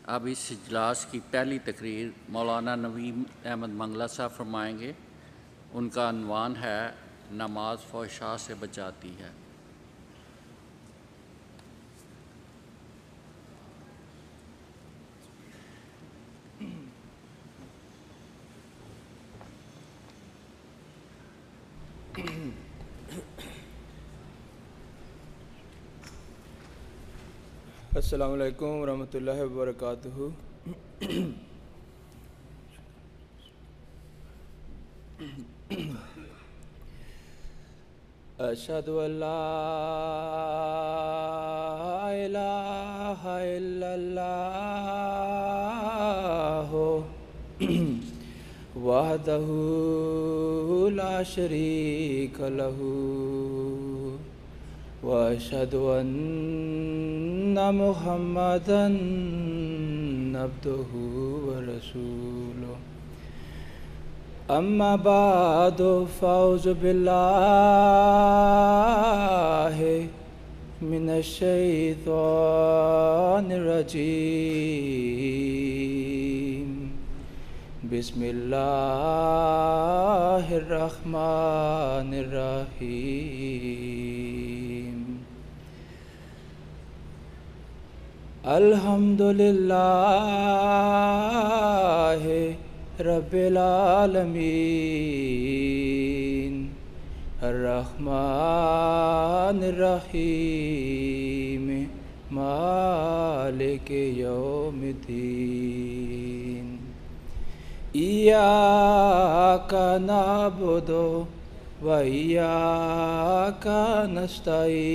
اب اس اجلاس کی پہلی تقریر مولانا نویم احمد منگلہ صاحب فرمائیں گے۔ ان کا عنوان ہے نماز فحشاء سے بچاتی ہے۔ السلام علیکم ورحمۃ اللہ وبرکاتہ۔ اشہد ان لا الہ الا اللہ وحدہ لا شریک لہ واشہد ان محمدًا عبدہ ورسولہ۔ اما بعد فاعوذ باللہ من الشیطان الرجیم۔ بسم اللہ الرحمن الرحیم۔ الحمدللہ رب العالمین الرحمن الرحیم مالک یوم الدین۔ ایاک نعبد و ایاک نستعین۔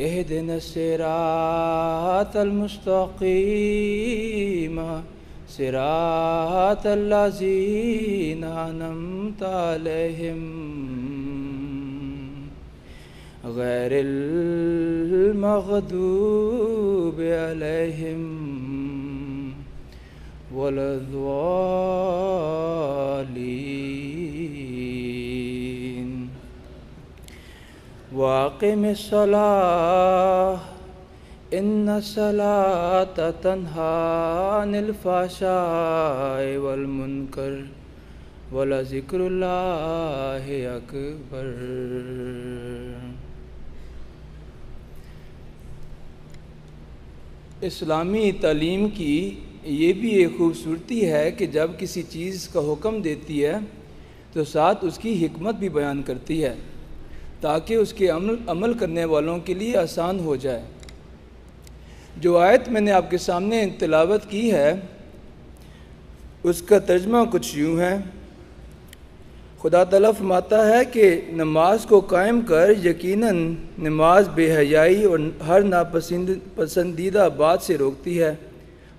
اہدنا الصراط المستقیم صراط الذین انعمت علیہم غیر المغضوب علیہم ولا الضالین۔ واقم الصلاۃ ان الصلاۃ تنہی عن الفحشاء والمنکر ولذکر اللہ اکبر۔ اسلامی تعلیم کی یہ بھی ایک خوبصورتی ہے کہ جب کسی چیز کا حکم دیتی ہے تو ساتھ اس کی حکمت بھی بیان کرتی ہے تاکہ اس کے عمل کرنے والوں کے لیے آسان ہو جائے۔ جو آیت میں نے آپ کے سامنے تلاوت کی ہے اس کا ترجمہ کچھ یوں ہے۔ خدا تعالیٰ فرماتا ہے کہ نماز کو قائم کر، یقیناً نماز بے حیائی اور ہر ناپسندیدہ بات سے روکتی ہے،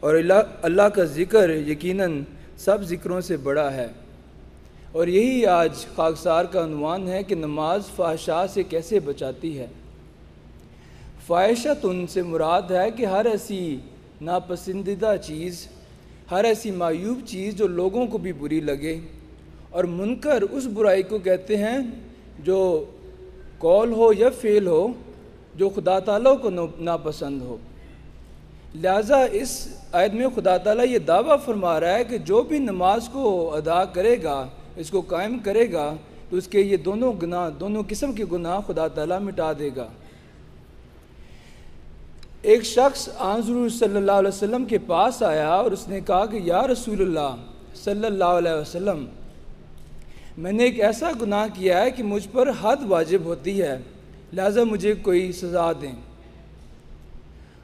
اور اللہ کا ذکر یقیناً سب ذکروں سے بڑا ہے۔ اور یہی آج خاکسار کا عنوان ہے کہ نماز فحشاء سے کیسے بچاتی ہے۔ فاحشۃ سے مراد ہے کہ ہر ایسی ناپسندیدہ چیز، ہر ایسی معیوب چیز جو لوگوں کو بھی بری لگے، اور منکر اس برائی کو کہتے ہیں جو قول ہو یا فعل ہو جو خدا تعالیٰ کو ناپسند ہو۔ لہٰذا اس آیت میں خدا تعالیٰ یہ دعویٰ فرما رہا ہے کہ جو بھی نماز کو ادا کرے گا، اس کو قائم کرے گا، تو اس کے یہ دونوں قسم کے گناہ خدا تعالیٰ مٹا دے گا۔ ایک شخص حضور صلی اللہ علیہ وسلم کے پاس آیا اور اس نے کہا کہ یا رسول اللہ صلی اللہ علیہ وسلم، میں نے ایک ایسا گناہ کیا ہے کہ مجھ پر حد واجب ہوتی ہے، لہٰذا مجھے کوئی سزا دیں۔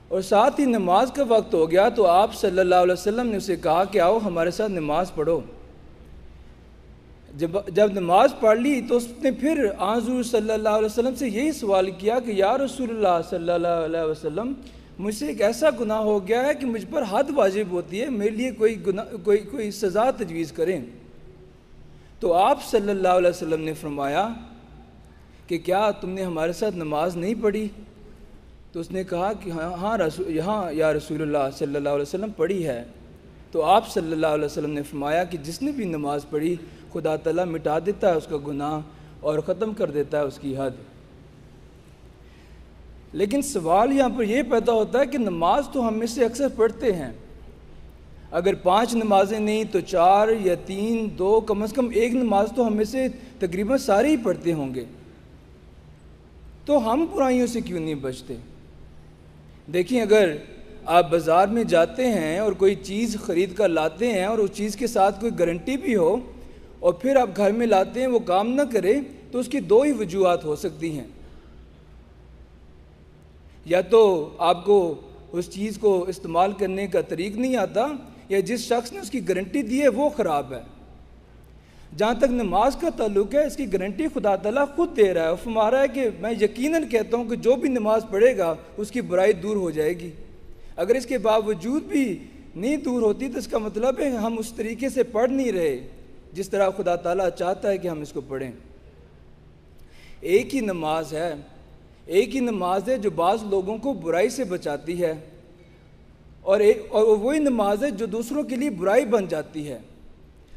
اور ساتھ ہی نماز کا وقت ہو گیا تو آپ صلی اللہ علیہ وسلم نے اسے کہا کہ آؤ ہمارے ساتھ نماز پڑھو۔ جب نماز پڑھ لی تو اس نے پھر حضور صلی اللہ علیہ وسلم سے یہی سوال کیا کہ یا رسول اللہ صلی اللہ علیہ وسلم، مجھ سے ایک ایسا گناہ ہو گیا ہے کہ مجھ پر حد واجب ہوتی ہے، میرے لیے کوئی سزا تجویز کریں۔ تو آپ صلی اللہ علیہ وسلم نے فرمایا کہ کیا تم نے ہمارے ساتھ نماز نہیں پڑھی؟ تو اس نے کہا کہ ہاں یا رسول اللہ صلی اللہ علیہ وسلم پڑھی ہے۔ تو آپ صلی اللہ علیہ وسلم نے فرمایا کہ جس نے بھی نماز پڑھی خدا تعالیٰ مٹا دیتا ہے اس کا گناہ اور ختم کر دیتا ہے اس کی حد۔ لیکن سوال یہاں پر یہ پیدا ہوتا ہے کہ نماز تو ہم میں سے اکثر پڑھتے ہیں، اگر 5 نمازیں نہیں تو 4 یا 3 2 کم از کم 1 نماز تو ہم میں سے تقریباً سارے ہی پڑھتے ہوں گے، تو ہم برائیوں سے کیوں نہیں بچتے؟ دیکھیں، اگر آپ بازار میں جاتے ہیں اور کوئی چیز خرید کر لاتے ہیں اور اس چیز کے ساتھ کوئی گارنٹی بھی ہو اور پھر آپ گھر میں لاتے ہیں وہ کام نہ کرے، تو اس کی 2 ہی وجوہات ہو سکتی ہیں۔ یا تو آپ کو اس چیز کو استعمال کرنے کا طریق نہیں آتا، یا جس شخص نے اس کی گارنٹی دی ہے وہ خراب ہے۔ جہاں تک نماز کا تعلق ہے، اس کی گارنٹی خدا تعالیٰ خود دے رہا ہے اور فرما رہا ہے کہ میں یقیناً کہتا ہوں کہ جو بھی نماز پڑھے گا اس کی برائی دور ہو جائے گی۔ اگر اس کے باوجود بھی نہیں دور ہوتی تو اس کا مطلب ہے ہم اس طریقے سے پڑھ نہیں رہے جس طرح خدا تعالیٰ چاہتا ہے کہ ہم اس کو پڑھیں۔ ایک ہی نماز ہے جو بعض لوگوں کو برائی سے بچاتی ہے، اور وہی نماز ہے جو دوسروں کے لیے برائی بن جاتی ہے،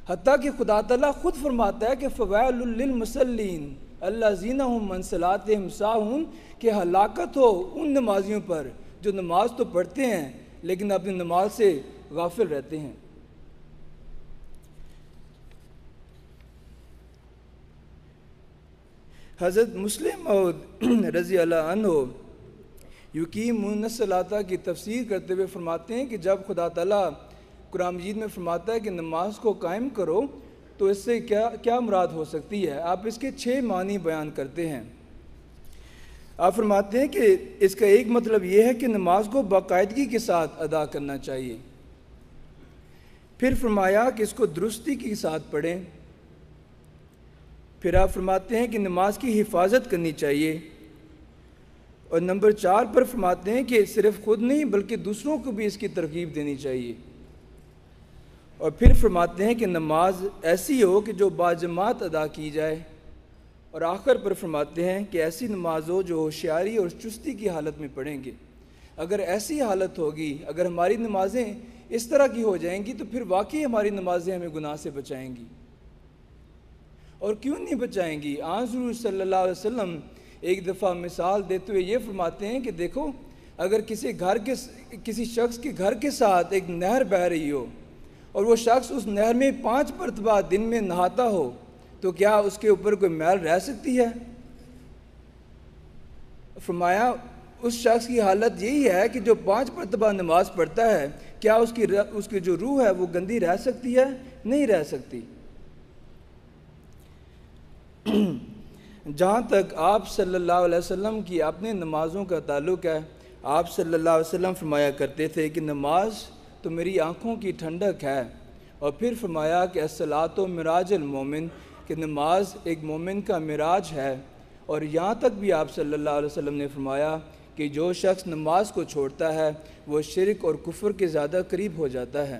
حتیٰ کہ خدا تعالیٰ خود فرماتا ہے کہ فویل للمصلین الذین هم عن صلاتهم ساہون، کہ ہلاکت ہو ان نمازیوں پر جو نماز تو پڑھتے ہیں لیکن اپنی نماز سے غافل رہتے ہیں۔ حضرت مسلم موعود رضی اللہ عنہ یقیمون الصلاۃ کی تفسیر کرتے ہوئے فرماتے ہیں کہ جب خدا تعالیٰ قرآن مجید میں فرماتا ہے کہ نماز کو قائم کرو تو اس سے کیا مراد ہو سکتی ہے؟ آپ اس کے 6 معنی بیان کرتے ہیں۔ آپ فرماتے ہیں کہ اس کا ایک مطلب یہ ہے کہ نماز کو باقاعدگی کے ساتھ ادا کرنا چاہیے، پھر فرمایا کہ اس کو درستی کے ساتھ پڑھیں، پھر آپ فرماتے ہیں کہ نماز کی حفاظت کرنی چاہیے، اور نمبر 4 پر فرماتے ہیں کہ صرف خود نہیں بلکہ دوسروں کو بھی اس کی ترغیب دینی چاہیے، اور پھر فرماتے ہیں کہ نماز ایسی ہو کہ جو باجماعت ادا کی جائے، اور آخر پر فرماتے ہیں کہ ایسی نماز ہو جو ہوشیاری اور چستی کی حالت میں پڑھیں گے۔ اگر ایسی حالت ہوگی، اگر ہماری نمازیں اس طرح کی ہو جائیں گی تو پھر واقعی ہماری نمازیں ہمیں گناہ سے بچائیں گی۔ اور کیوں نہیں بچائیں گی؟ حضور صلی اللہ علیہ وسلم ایک دفعہ مثال دیتے ہوئے یہ فرماتے ہیں کہ دیکھو، اگر کسی شخص کے گھر کے ساتھ ایک نہر بہہ رہی ہو اور وہ شخص اس نہر میں 5 مرتبہ دن میں نہاتا ہو تو کیا اس کے اوپر کوئی میل رہ سکتی ہے؟ فرمایا اس شخص کی حالت یہی ہے کہ جو 5 مرتبہ نماز پڑھتا ہے، کیا اس کی جو روح ہے وہ گندی رہ سکتی ہے؟ نہیں رہ سکتی۔ جہاں تک آپ صلی اللہ علیہ وسلم کی اپنے نمازوں کا تعلق ہے، آپ صلی اللہ علیہ وسلم فرمایا کرتے تھے کہ نماز تو میری آنکھوں کی ٹھنڈک ہے، اور پھر فرمایا کہ الصلاۃ مراج المومن، کہ نماز ایک مومن کا معراج ہے، اور یہاں تک بھی آپ صلی اللہ علیہ وسلم نے فرمایا کہ جو شخص نماز کو چھوڑتا ہے وہ شرک اور کفر کے زیادہ قریب ہو جاتا ہے۔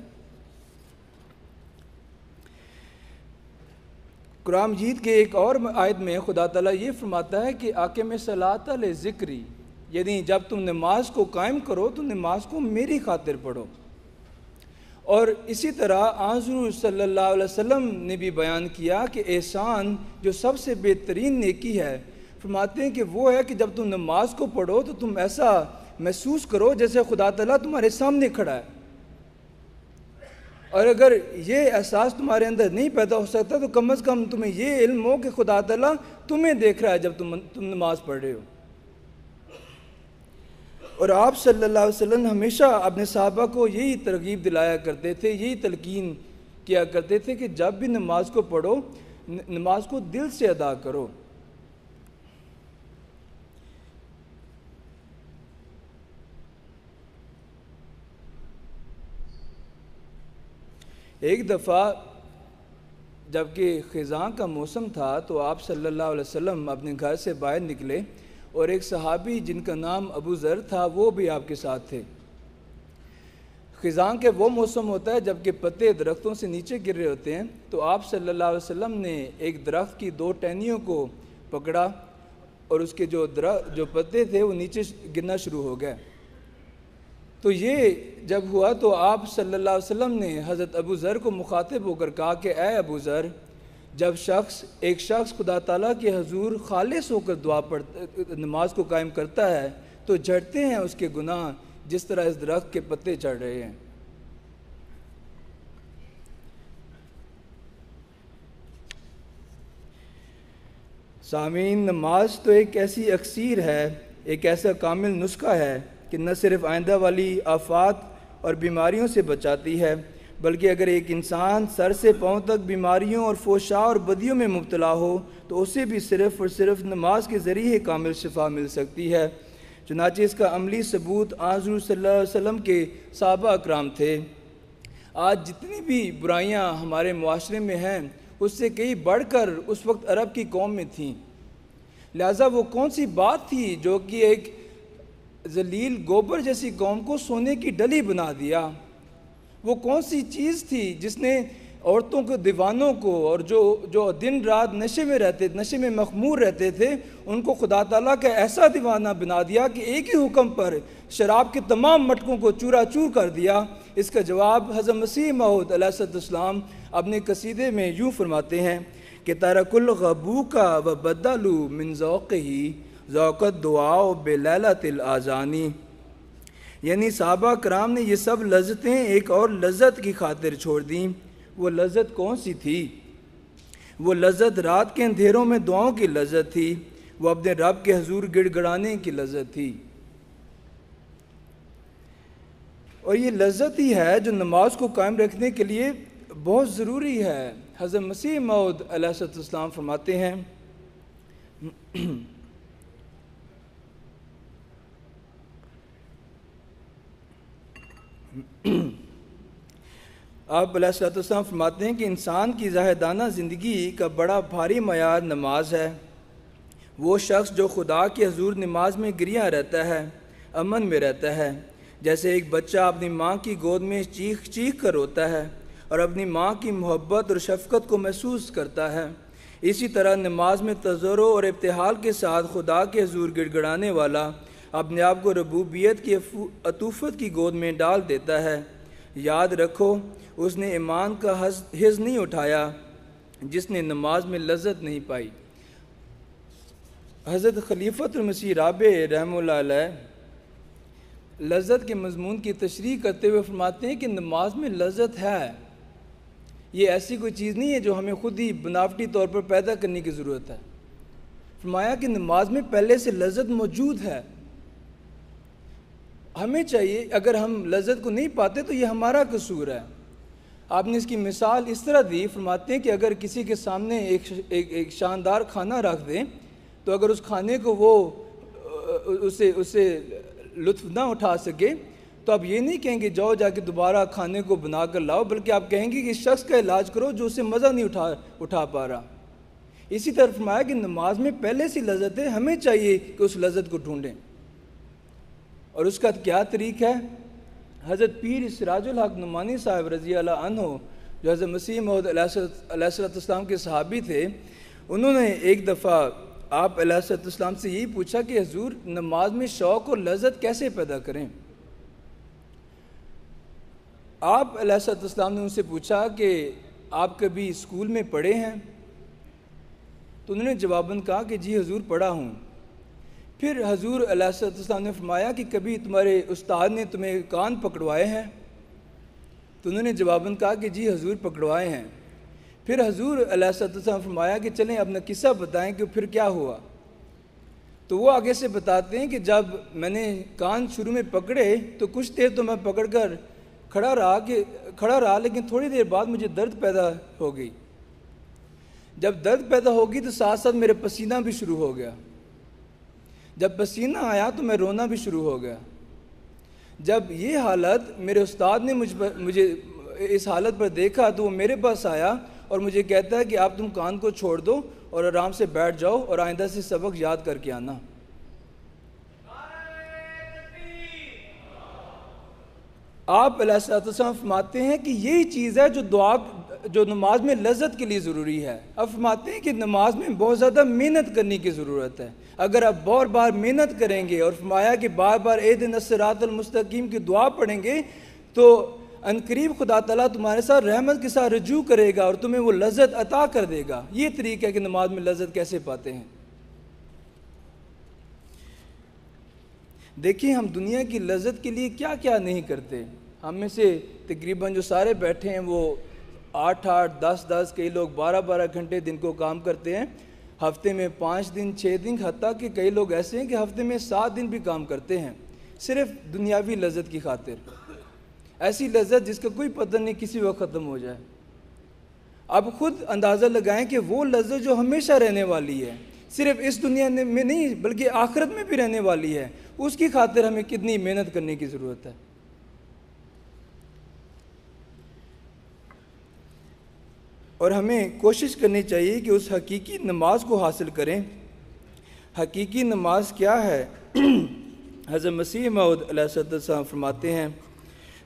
قرآن مجید کے ایک اور آیت میں خدا تعالیٰ یہ فرماتا ہے کہ اقم الصلاۃ لذکری، یعنی جب تم نماز کو قائم کرو تو نماز کو میری خاطر پڑھو۔ اور اسی طرح حضور صلی اللہ علیہ وسلم نے بھی بیان کیا کہ احسان جو سب سے بہترین نیکی ہے، فرماتے ہیں کہ وہ ہے کہ جب تم نماز کو پڑھو تو تم ایسا محسوس کرو جیسے خدا تعالیٰ تمہارے سامنے کھڑا ہے، اور اگر یہ احساس تمہارے اندر نہیں پیدا ہو سکتا تو کم از کم تمہیں یہ علم ہو کہ خدا تعالیٰ تمہیں دیکھ رہا ہے جب تم نماز پڑھ رہے ہو۔ اور آپ صلی اللہ علیہ وسلم ہمیشہ اپنے صحابہ کو یہی ترغیب دلایا کرتے تھے، یہی تلقین کیا کرتے تھے کہ جب بھی نماز کو پڑھو، نماز کو دل سے ادا کرو۔ ایک دفعہ جب کہ خزاں کا موسم تھا تو آپ صلی اللہ علیہ وسلم اپنے گھر سے باہر نکلے، اور ایک صحابی جن کا نام ابو ذر تھا وہ بھی آپ کے ساتھ تھے۔ خزاں کے وہ موسم ہوتا ہے جب کہ پتے درختوں سے نیچے گر رہے ہوتے ہیں، تو آپ صلی اللہ علیہ وسلم نے ایک درخت کی 2 ٹہنیوں کو پکڑا اور اس کے جو پتے تھے وہ نیچے گرنا شروع ہو گئے۔ تو یہ جب ہوا تو آپ صلی اللہ علیہ وسلم نے حضرت ابو ذر کو مخاطب ہو کر کہا کہ اے ابو ذر، جب ایک شخص خدا تعالیٰ کے حضور خالص ہو کر نماز کو قائم کرتا ہے تو جھڑتے ہیں اس کے گناہ جس طرح اس درخت کے پتے جھڑ رہے ہیں۔ سامعین، نماز تو ایک ایسی اکسیر ہے، ایک ایسا کامل نسخہ ہے کہ نہ صرف آئندہ والی آفات اور بیماریوں سے بچاتی ہے، بلکہ اگر ایک انسان سر سے پاؤں تک بیماریوں اور فحشاء اور بدیوں میں مبتلا ہو تو اسے بھی صرف اور صرف نماز کے ذریعے کامل شفا مل سکتی ہے۔ چنانچہ اس کا عملی ثبوت حضور صلی اللہ علیہ وسلم کے صحابہ اکرام تھے۔ آج جتنی بھی برائیاں ہمارے معاشرے میں ہیں اس سے کئی بڑھ کر اس وقت عرب کی قوم میں تھیں، لہٰذا وہ کون سی بات تھی جو کہ ایک ذلیل گوبر جیسی قوم کو سونے کی ڈلی بنا دیا؟ وہ کون سی چیز تھی جس نے عورتوں کو، دیوانوں کو، اور جو دن رات نشے میں مخمور رہتے تھے ان کو خدا تعالیٰ کا ایسا دیوانہ بنا دیا کہ ایک ہی حکم پر شراب کے تمام مٹکوں کو چورا چور کر دیا؟ اس کا جواب حضرت مسیح موعود علیہ السلام اپنے قصیدے میں یوں فرماتے ہیں کہ ترک الغبوک و بدلوا من ذوقہ ذوق الدعاء بلیلۃ الاذان، یعنی صحابہ کرام نے یہ سب لذتیں ایک اور لذت کی خاطر چھوڑ دیں۔ وہ لذت کون سی تھی؟ وہ لذت رات کے اندھیروں میں دعاؤں کی لذت تھی، وہ اپنے رب کے حضور گڑ گڑانے کی لذت تھی، اور یہ لذت ہی ہے جو نماز کو قائم رکھنے کے لیے بہت ضروری ہے۔ حضرت مسیح موعود علیہ السلام فرماتے ہیں آپ علیہ السلام فرماتے ہیں کہ انسان کی زاہدانہ زندگی کا بڑا بھاری معیار نماز ہے۔ وہ شخص جو خدا کے حضور نماز میں گریا رہتا ہے، امن میں رہتا ہے، جیسے ایک بچہ اپنی ماں کی گود میں چیخ چیخ کر روتا ہے اور اپنی ماں کی محبت اور شفقت کو محسوس کرتا ہے، اسی طرح نماز میں تضرع اور ابتحال کے ساتھ خدا کے حضور گڑ گڑانے والا اپنے آپ کو ربوبیت کی عطوفت کی گود میں ڈال دیتا ہے۔ یاد رکھو، اس نے ایمان کا حظ نہیں اٹھایا جس نے نماز میں لذت نہیں پائی۔ حضرت خلیفۃ المسیح رابع رحمہ اللہ علیہ لذت کے مضمون کی تشریح کرتے ہوئے فرماتے ہیں کہ نماز میں لذت ہے، یہ ایسی کوئی چیز نہیں ہے جو ہمیں خود ہی بناوٹی طور پر پیدا کرنے کی ضرورت ہے۔ فرمایا کہ نماز میں پہلے سے لذت موجود ہے، ہمیں چاہیے، اگر ہم لذت کو نہیں پاتے تو یہ ہمارا قصور ہے۔ آپ نے اس کی مثال اس طرح دی، فرماتے ہیں کہ اگر کسی کے سامنے ایک شاندار کھانا رکھ دیں تو اگر اس کھانے کو وہ اسے لطف نہ اٹھا سکے تو آپ یہ نہیں کہیں گے جاؤ جا کے دوبارہ کھانے کو بنا کر لاؤ، بلکہ آپ کہیں گے کہ اس شخص کا علاج کرو جو اسے مزہ نہیں اٹھا پا رہا۔ اسی طرح فرمایا کہ نماز میں پہلے سے لذت ہے، ہمیں چاہیے کہ اس لذت کو ڈھونڈیں، اور اس کا کیا طریق ہے؟ حضرت پیر سراج الحق نعمانی صاحب رضی اللہ عنہ جو حضرت مسیح موعود علیہ السلام کے صحابی تھے، انہوں نے ایک دفعہ آپ علیہ السلام سے یہی پوچھا کہ حضور نماز میں شوق اور لذت کیسے پیدا کریں؟ آپ علیہ السلام نے ان سے پوچھا کہ آپ کبھی اسکول میں پڑھے ہیں؟ تو انہوں نے جواباً کہا کہ جی حضور پڑھا ہوں۔ پھر حضور علیہ السلام نے فرمایا کہ کبھی تمہارے استاد نے تمہیں کان پکڑوائے ہیں؟ تو انہوں نے جواباً کہا کہ جی حضور پکڑوائے ہیں۔ پھر حضور علیہ السلام فرمایا کہ چلیں اپنا قصہ بتائیں کہ پھر کیا ہوا؟ تو وہ آگے سے بتاتے ہیں کہ جب میں نے کان شروع میں پکڑے تو کچھ دیر تو میں پکڑ کر کھڑا رہا لیکن تھوڑی دیر بعد مجھے درد پیدا ہو گئی۔ جب درد پیدا ہوگی تو ساتھ ساتھ میرے پسینہ بھی شروع ہو گیا۔ جب پسینہ آیا تو میں رونا بھی شروع ہو گیا۔ جب یہ حالت میرے استاد نے مجھے اس حالت پر دیکھا تو وہ میرے پاس آیا اور مجھے کہتا ہے کہ آپ تم کان کو چھوڑ دو اور آرام سے بیٹھ جاؤ اور آئندہ سے سبق یاد کر کے آنا۔ آپ علیہ السلام فرماتے ہیں کہ یہی چیز ہے جو نماز میں لذت کے لیے ضروری ہے۔ اب فرماتے ہیں کہ نماز میں بہت زیادہ محنت کرنے کی ضرورت ہے۔ اگر آپ بار بار محنت کریں گے اور فرمایا کہ بار بار اہدنا الصراط المستقیم کی دعا پڑھیں گے تو عنقریب خدا تعالیٰ تمہارے ساتھ رحمت کے ساتھ رجوع کرے گا اور تمہیں وہ لذت عطا کر دے گا۔ یہ طریقہ ہے کہ نماز میں لذت کیسے پاتے ہیں۔ دیکھیں ہم دنیا کی لذت کے لیے کیا کیا نہیں کرتے. ہم میں سے تقریباً جو سارے بیٹھے ہیں وہ 8-8 10-10 کئی لوگ 12-12 گھنٹے دن کو کام کرتے ہیں. ہفتے میں 5 دن 6 دن، حتیٰ کہ کئی لوگ ایسے ہیں کہ ہفتے میں 7 دن بھی کام کرتے ہیں صرف دنیاوی لذت کی خاطر. ایسی لذت جس کا کوئی پتہ نہیں کسی وقت ختم ہو جائے. اب خود اندازہ لگائیں کہ وہ لذت جو ہمیشہ رہنے والی ہے، صرف اس دنیا میں نہیں بلکہ آخرت میں بھی رہنے والی ہے، اس کی خاطر ہمیں کتنی محنت کرنے کی ضرورت ہے. اور ہمیں کوشش کرنی چاہیے کہ اس حقیقی نماز کو حاصل کریں. حقیقی نماز کیا ہے؟ حضرت مسیح موعود علیہ السلام فرماتے ہیں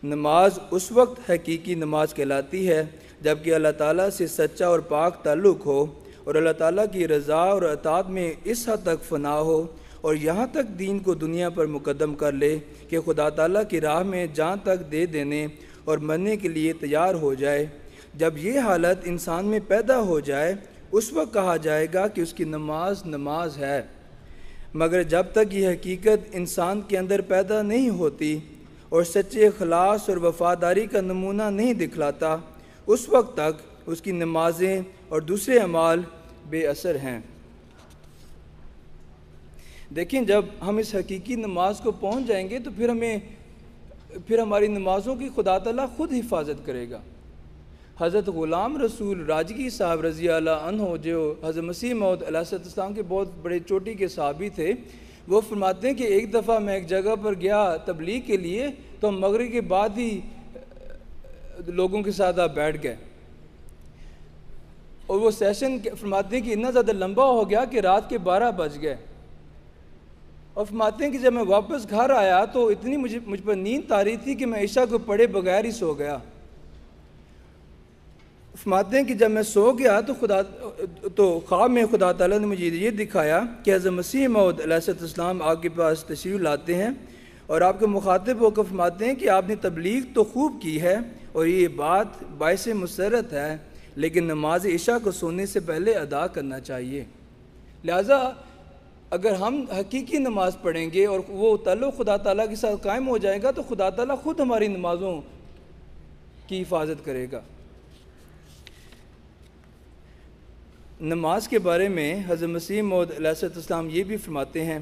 نماز اس وقت حقیقی نماز کہلاتی ہے جب کہ اللہ تعالیٰ سے سچا اور پاک تعلق ہو اور اللہ تعالیٰ کی رضا اور اطاعت میں اس حد تک فنا ہو اور یہاں تک دین کو دنیا پر مقدم کر لے کہ خدا تعالیٰ کی راہ میں جان تک دے دینے اور مرنے کے لیے تیار ہو جائے. جب یہ حالت انسان میں پیدا ہو جائے اس وقت کہا جائے گا کہ اس کی نماز نماز ہے. مگر جب تک یہ حقیقت انسان کے اندر پیدا نہیں ہوتی اور سچے اخلاص اور وفاداری کا نمونہ نہیں دکھلاتا اس وقت تک اس کی نمازیں اور دوسرے اعمال بے اثر ہیں. دیکھیں جب ہم اس حقیقی نماز کو پہنچ جائیں گے تو پھر ہماری نمازوں کی خدا تعالیٰ خود حفاظت کرے گا. حضرت غلام رسول راجگی صاحب رضی اللہ عنہ جو حضرت مسیح موعود علیہ السلام کے بہت بڑے چوٹی کے صحابی تھے، وہ فرماتے ہیں کہ ایک دفعہ میں ایک جگہ پر گیا تبلیغ کے لیے تو ہم مغرب کے بعد ہی لوگوں کے ساتھ آپ بیٹھ گئے اور وہ سیشن فرماتے ہیں کہ اتنا زیادہ لمبا ہو گیا کہ رات کے 12 بج گئے. اور فرماتے ہیں کہ جب میں واپس گھر آیا تو اتنی مجھ پر نیند طاری تھی کہ میں عشاء کو پڑھے بغیر ہی سو گیا. فرماتے ہیں کہ جب میں سو گیا تو خواب میں خدا تعالیٰ نے مجھے یہ دکھایا کہ حضرت مسیح موعود علیہ السلام آپ کے پاس تشریف لاتے ہیں اور آپ کے مخاطب ہو کر فرماتے ہیں کہ آپ نے تبلیغ تو خوب کی ہے اور یہ بات باعث مسرت ہے، لیکن نماز عشاء کو سونے سے پہلے ادا کرنا چاہیے. لہٰذا اگر ہم حقیقی نماز پڑھیں گے اور وہ تعلق خدا تعالیٰ کے ساتھ قائم ہو جائے گا تو خدا تعالیٰ خود ہماری نمازوں کی حفاظت کرے گا. نماز کے بارے میں حضرت مسیح موعود علیہ السلام یہ بھی فرماتے ہیں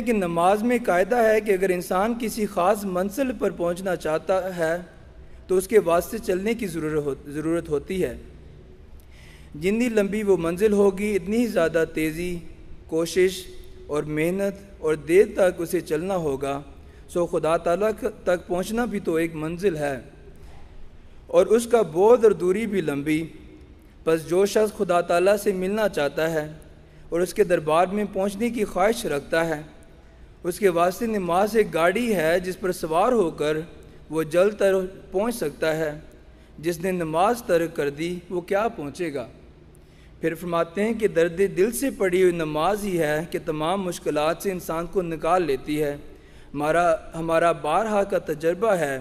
کہ نماز میں قاعدہ ہے کہ اگر انسان کسی خاص منزل پر پہنچنا چاہتا ہے تو اس کے واسطے چلنے کی ضرورت ہوتی ہے. جتنی لمبی وہ منزل ہوگی اتنی ہی زیادہ تیزی، کوشش اور محنت اور دیر تک اسے چلنا ہوگا. سو خدا تعالیٰ تک پہنچنا بھی تو ایک منزل ہے اور اس کا بعد اور دوری بھی لمبی. پس جو شخص خدا تعالیٰ سے ملنا چاہتا ہے اور اس کے دربار میں پہنچنے کی خواہش رکھتا ہے اس کے واسطے نماز ایک گاڑی ہے جس پر سوار ہو کر وہ جلد تر پہنچ سکتا ہے. جس نے نماز ترک کر دی وہ کیا پہنچے گا؟ پھر فرماتے ہیں کہ درد دل سے پڑھی ہوئی نماز ہی ہے کہ تمام مشکلات سے انسان کو نکال لیتی ہے. ہمارا بارہا کا تجربہ ہے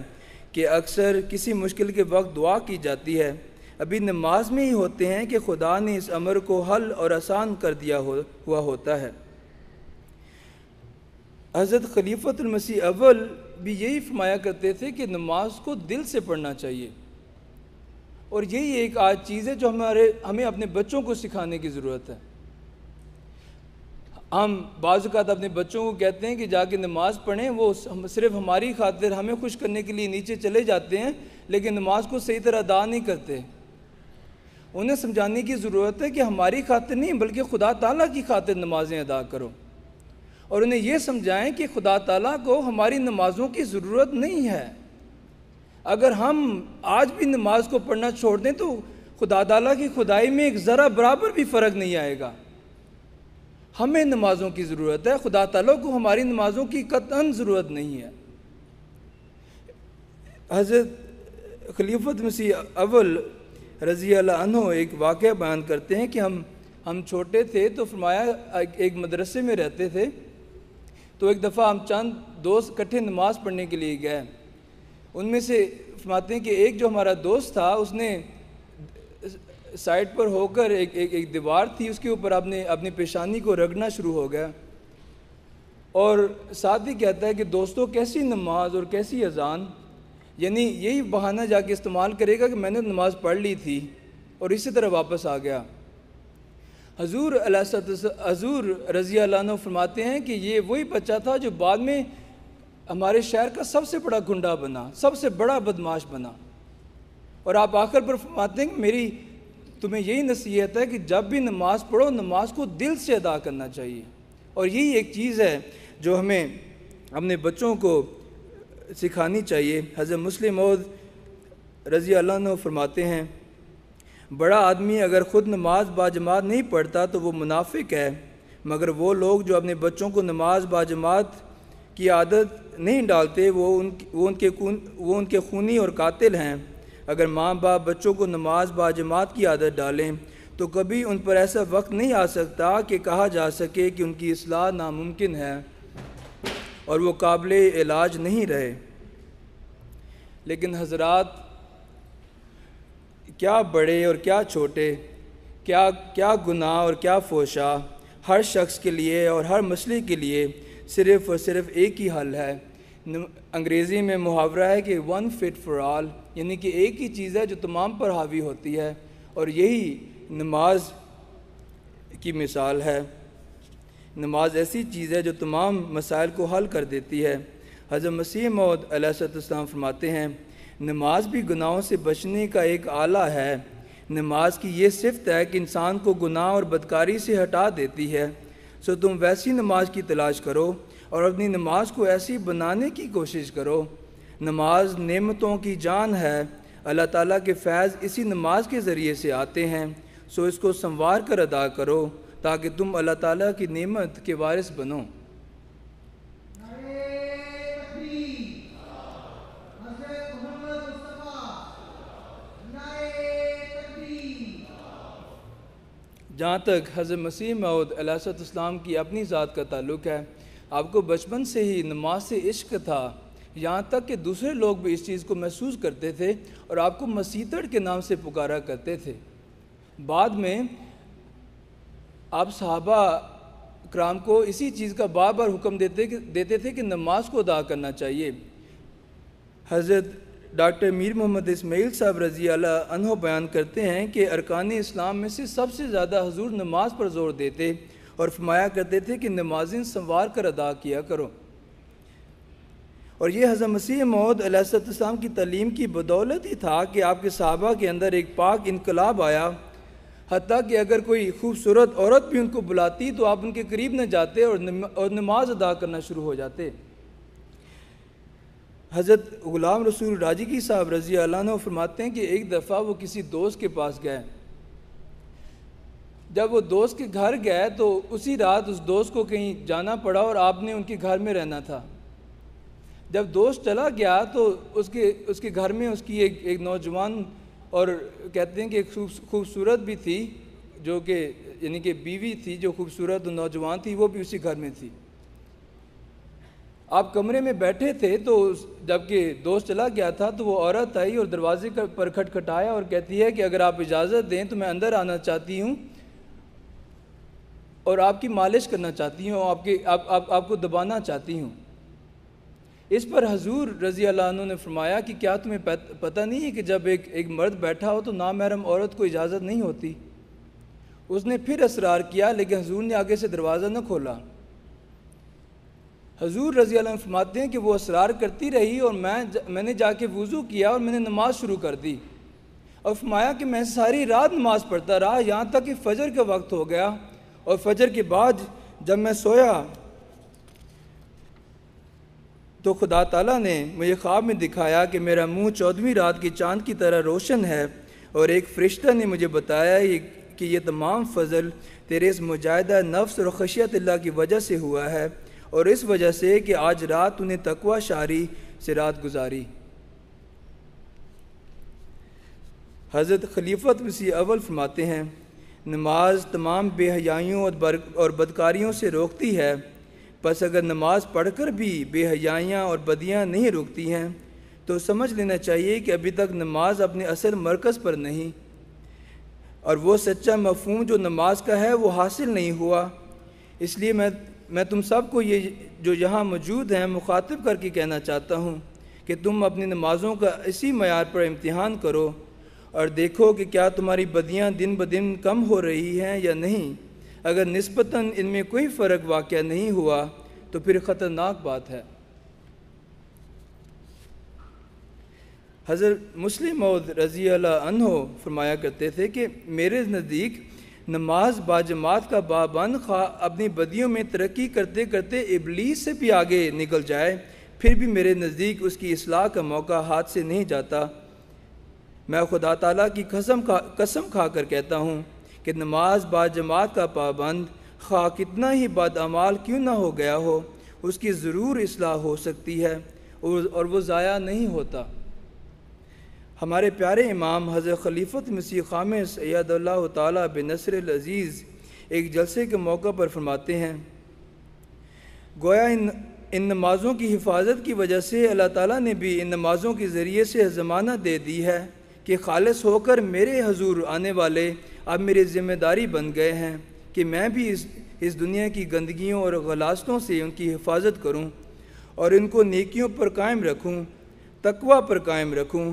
کہ اکثر کسی مشکل کے وقت دعا کی جاتی ہے ابھی نماز میں ہی ہوتے ہیں کہ خدا نے اس امر کو حل اور آسان کر دیا ہوا ہوتا ہے. حضرت خلیفۃ المسیح اول بھی یہی فرمایا کرتے تھے کہ نماز کو دل سے پڑھنا چاہیے اور یہی ایک آج چیز ہے جو ہمیں اپنے بچوں کو سکھانے کی ضرورت ہے. ہم بعض اوقات اپنے بچوں کو کہتے ہیں کہ جا کے نماز پڑھیں، وہ صرف ہماری خاطر ہمیں خوش کرنے کے لیے نیچے چلے جاتے ہیں لیکن نماز کو صحیح طرح ادا نہیں کرتے. انہیں سمجھانے کی ضرورت ہے کہ ہماری خاطر نہیں بلکہ خدا تعالیٰ کی خاطر نمازیں ادا کرو اور انہیں یہ سمجھائیں کہ خدا تعالیٰ کو ہماری نمازوں کی ضرورت نہیں ہے. اگر ہم آج بھی نماز کو پڑھنا چھوڑ دیں تو خدا تعالیٰ کی خدائی میں ایک ذرہ برابر بھی فرق نہیں آئے گا. ہمیں نمازوں کی ضرورت ہے، خدا تعالیٰ کو ہماری نمازوں کی قطعاً ضرورت نہیں ہے. حضرت خلیفۃ مسیح اول رضی اللہ عنہ ایک واقعہ بیان کرتے ہیں کہ ہم چھوٹے تھے تو فرمایا ایک مدرسے میں رہتے تھے تو ایک دفعہ ہم چند دوست اکٹھے نماز پڑھنے کے لیے گئے. ان میں سے فرماتے ہیں کہ ایک جو ہمارا دوست تھا اس نے سائڈ پر ہو کر ایک دیوار تھی اس کے اوپر اپنی پیشانی کو رگڑنا شروع ہو گیا اور ساتھ ہی کہتا ہے کہ دوستوں کیسی نماز اور کیسی اذان، یعنی یہی بہانہ جا کے استعمال کرے گا کہ میں نے نماز پڑھ لی تھی اور اسی طرح واپس آ گیا۔ حضور رضی اللہ عنہ فرماتے ہیں کہ یہ وہی بچہ تھا جو بعد میں ہمارے شہر کا سب سے بڑا گنڈا بنا، سب سے بڑا بدماش بنا، اور آپ آخر پر فرماتے ہیں کہ میری تمہیں یہی نصیحت ہے کہ جب بھی نماز پڑھو نماز کو دل سے ادا کرنا چاہیے، اور یہی ایک چیز ہے جو ہمیں اپنے بچوں کو سکھانی چاہیے۔ حضرت مسلم موعود رضی اللہ عنہ فرماتے ہیں بڑا آدمی اگر خود نماز باجماعت نہیں پڑھتا تو وہ منافق ہے، مگر وہ لوگ جو اپنے بچوں کو نماز باجماعت کی عادت نہیں ڈالتے وہ ان کے خونی اور قاتل ہیں۔ اگر ماں باپ بچوں کو نماز باجماعت کی عادت ڈالیں تو کبھی ان پر ایسا وقت نہیں آ سکتا کہ کہا جا سکے کہ ان کی اصلاح ناممکن ہے اور وہ قابل علاج نہیں رہے۔ لیکن حضرات، کیا بڑے اور کیا چھوٹے، کیا گناہ اور کیا فحشا، ہر شخص کے لیے اور ہر مسئلے کے لیے صرف اور صرف ایک ہی حل ہے۔ انگریزی میں محاورہ ہے کہ ون فٹ فار آل، یعنی کہ ایک ہی چیز ہے جو تمام پر حاوی ہوتی ہے، اور یہی نماز کی مثال ہے۔ نماز ایسی چیز ہے جو تمام مسائل کو حل کر دیتی ہے۔ حضرت مسیح موعود علیہ السلام فرماتے ہیں نماز بھی گناہوں سے بچنے کا ایک آلہ ہے۔ نماز کی یہ صفت ہے کہ انسان کو گناہ اور بدکاری سے ہٹا دیتی ہے، سو تم ویسی نماز کی تلاش کرو اور اپنی نماز کو ایسی بنانے کی کوشش کرو۔ نماز نعمتوں کی جان ہے، اللہ تعالیٰ کے فیض اسی نماز کے ذریعے سے آتے ہیں، سو اس کو سنوار کر ادا کرو تاکہ تم اللہ تعالیٰ کی نعمت کے وارث بنو۔ جہاں تک حضرت مسیح موعود علیہ السلام کی اپنی ذات کا تعلق ہے، آپ کو بچپن سے ہی نماز سے عشق تھا، یہاں تک کہ دوسرے لوگ بھی اس چیز کو محسوس کرتے تھے اور آپ کو مسیتڑ کے نام سے پکارا کرتے تھے۔ بعد میں آپ صحابہ کرام کو اسی چیز کا بار بار حکم دیتے تھے کہ نماز کو ادا کرنا چاہیے۔ حضرت ڈاکٹر میر محمد اسماعیل صاحب رضی اللہ عنہ بیان کرتے ہیں کہ ارکان اسلام میں سے سب سے زیادہ حضور نماز پر زور دیتے اور فرمایا کرتے تھے کہ نمازیں سنوار کر ادا کیا کرو، اور یہ حضرت مسیح موعود علیہ السلام کی تعلیم کی بدولت ہی تھا کہ آپ کے صحابہ کے اندر ایک پاک انقلاب آیا، حتیٰ کہ اگر کوئی خوبصورت عورت بھی ان کو بلاتی تو آپ ان کے قریب نہ جاتے اور نماز ادا کرنا شروع ہو جاتے۔ حضرت غلام رسول راجگی صاحب رضی اللہ عنہ فرماتے ہیں کہ ایک دفعہ وہ کسی دوست کے پاس گئے۔ جب وہ دوست کے گھر گئے تو اسی رات اس دوست کو کہیں جانا پڑا اور آپ نے ان کے گھر میں رہنا تھا۔ جب دوست چلا گیا تو اس کے گھر میں اس کی ایک نوجوان اور کہتے ہیں کہ ایک خوبصورت بھی تھی، جو کہ یعنی کہ بیوی تھی جو خوبصورت اور نوجوان تھی، وہ بھی اسی گھر میں تھی۔ آپ کمرے میں بیٹھے تھے تو جب کہ دوست چلا گیا تھا تو وہ عورت آئی اور دروازے پر کھٹکھٹایا اور کہتی ہے کہ اگر آپ اجازت دیں تو میں اندر آنا چاہتی ہوں اور آپ کی مالش کرنا چاہتی ہوں، آپ کو دبانا چاہتی ہوں۔ اس پر حضور رضی اللہ عنہ نے فرمایا کہ کیا تمہیں پتہ نہیں ہے کہ جب ایک مرد بیٹھا ہو تو نامحرم عورت کو اجازت نہیں ہوتی؟ اس نے پھر اصرار کیا لیکن حضور نے آگے سے دروازہ نہ کھولا۔ حضور رضی اللہ عنہ فرماتے ہیں کہ وہ اصرار کرتی رہی اور میں نے جا کے وضو کیا اور میں نے نماز شروع کر دی، اور فرمایا کہ میں ساری رات نماز پڑھتا رہا یہاں تک کہ فجر کا وقت ہو گیا، اور فجر کے بعد جب میں سویا تو خدا تعالیٰ نے مجھے خواب میں دکھایا کہ میرا منہ 14ویں رات کی چاند کی طرح روشن ہے، اور ایک فرشتہ نے مجھے بتایا کہ یہ تمام فضل تیرے اس مجاہدہ نفس اور خشیت اللہ کی وجہ سے ہوا ہے، اور اس وجہ سے کہ آج رات تو نے تقوی شاری سے رات گزاری۔ حضرت خلیفۃ مسیح اول فرماتے ہیں نماز تمام بے حیائیوں اور بدکاریوں سے روکتی ہے، پس اگر نماز پڑھ کر بھی بے حیائیاں اور بدیاں نہیں روکتی ہیں تو سمجھ لینا چاہیے کہ ابھی تک نماز اپنے اصل مرکز پر نہیں، اور وہ سچا مفہوم جو نماز کا ہے وہ حاصل نہیں ہوا۔ اس لیے میں میں تم سب کو یہ جو یہاں موجود ہیں مخاطب کر کے کہنا چاہتا ہوں کہ تم اپنی نمازوں کا اسی معیار پر امتحان کرو اور دیکھو کہ کیا تمہاری بدیاں دن بدن کم ہو رہی ہیں یا نہیں۔ اگر نسبتاً ان میں کوئی فرق واقع نہیں ہوا تو پھر خطرناک بات ہے۔ حضرت مسلم موعود رضی اللہ عنہ فرمایا کرتے تھے کہ میرے نزدیک نماز باجماعت کا پابند خواہ اپنی بدیوں میں ترقی کرتے کرتے ابلیس سے بھی آگے نکل جائے، پھر بھی میرے نزدیک اس کی اصلاح کا موقع ہاتھ سے نہیں جاتا۔ میں خدا تعالیٰ کی قسم کھا کر کہتا ہوں کہ نماز باجماعت کا پابند خواہ کتنا ہی بدعمال کیوں نہ ہو گیا ہو، اس کی ضرور اصلاح ہو سکتی ہے اور وہ ضائع نہیں ہوتا۔ ہمارے پیارے امام حضرت خلیفۃ مسیح خامس اید اللہ تعالیٰ بنصر العزیز ایک جلسے کے موقع پر فرماتے ہیں، گویا ان نمازوں کی حفاظت کی وجہ سے اللہ تعالیٰ نے بھی ان نمازوں کے ذریعے سے ضمانت دے دی ہے کہ خالص ہو کر میرے حضور آنے والے اب میری ذمہ داری بن گئے ہیں کہ میں بھی اس دنیا کی گندگیوں اور غلاظتوں سے ان کی حفاظت کروں اور ان کو نیکیوں پر قائم رکھوں، تقوی پر قائم رکھوں،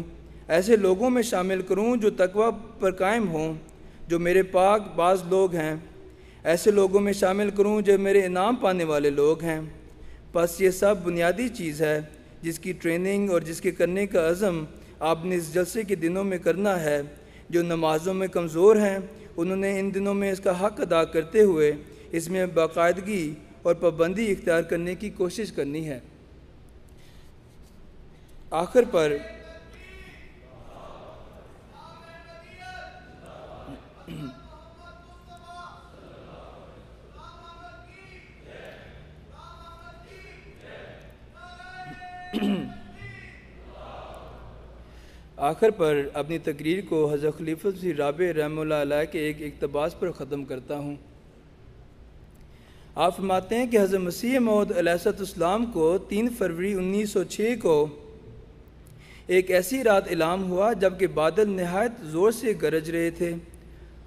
ایسے لوگوں میں شامل کروں جو تقوی پر قائم ہوں، جو میرے پاک باز لوگ ہیں، ایسے لوگوں میں شامل کروں جو میرے انعام پانے والے لوگ ہیں۔ بس یہ سب بنیادی چیز ہے جس کی ٹریننگ اور جس کے کرنے کا عزم آپ نے اس جلسے کے دنوں میں کرنا ہے۔ جو نمازوں میں کمزور ہیں انہوں نے ان دنوں میں اس کا حق ادا کرتے ہوئے اس میں باقاعدگی اور پابندی اختیار کرنے کی کوشش کرنی ہے۔ آخر پر اپنی تقریر کو حضرت خلیفۃ مسیح رابع رحمہ اللہ علیہ کے ایک اقتباس پر ختم کرتا ہوں۔ آپ فرماتے ہیں کہ حضرت مسیح موعود علیہ السلام کو 3 فروری 1906 کو ایک ایسی رات اعلام ہوا جبکہ بادل نہایت زور سے گرج رہے تھے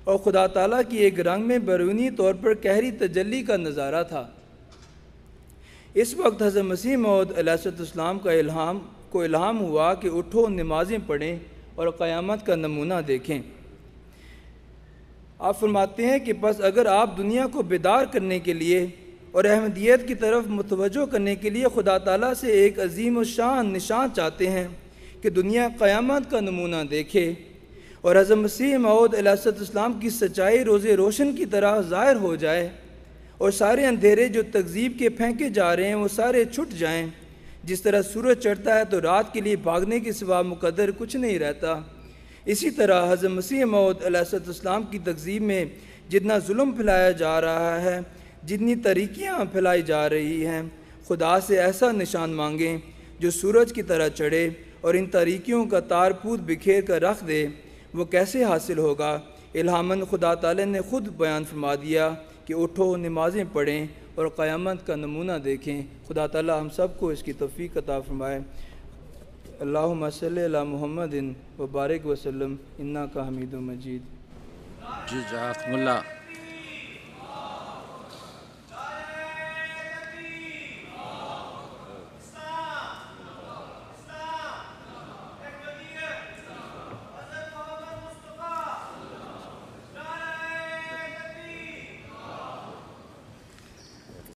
اور خدا تعالیٰ کی ایک رنگ میں بیرونی طور پر قہری تجلی کا نظارہ تھا۔ اس وقت حضرت مسیح موعود علیہ السلام کو الہام ہوا کہ اٹھو، نمازیں پڑھیں اور قیامت کا نمونہ دیکھیں۔ آپ فرماتے ہیں کہ پس اگر آپ دنیا کو بیدار کرنے کے لیے اور احمدیت کی طرف متوجہ کرنے کے لیے خدا تعالیٰ سے ایک عظیم الشان نشان چاہتے ہیں کہ دنیا قیامت کا نمونہ دیکھے اور حضرت مسیح موعود علیہ السلام کی سچائی روز روشن کی طرح ظاہر ہو جائے اور سارے اندھیرے جو تکذیب کے پھینکے جا رہے ہیں وہ سارے چھٹ جائیں، جس طرح سورج چڑھتا ہے تو رات کے لیے بھاگنے کے سوا مقدر کچھ نہیں رہتا، اسی طرح حضرت مسیح موعود علیہ السلام کی تکذیب میں جتنا ظلم پھیلایا جا رہا ہے، جتنی تاریکیاں پھیلائی جا رہی ہیں، خدا سے ایسا نشان مانگیں جو سورج کی طرح چڑھے اور ان تاریکیوں کا تار پود بکھیر کر رکھ دے۔ وہ کیسے حاصل ہوگا؟ الہاماً خدا تعالی نے خود بیان فرما دیا کہ اٹھو، نمازیں پڑھیں اور قیامت کا نمونہ دیکھیں۔ خدا تعالی ہم سب کو اس کی توفیق عطا فرمائے۔ اللہم صلی علی محمد و بارک وسلم، انک حمید مجید۔ جزاکم اللہ۔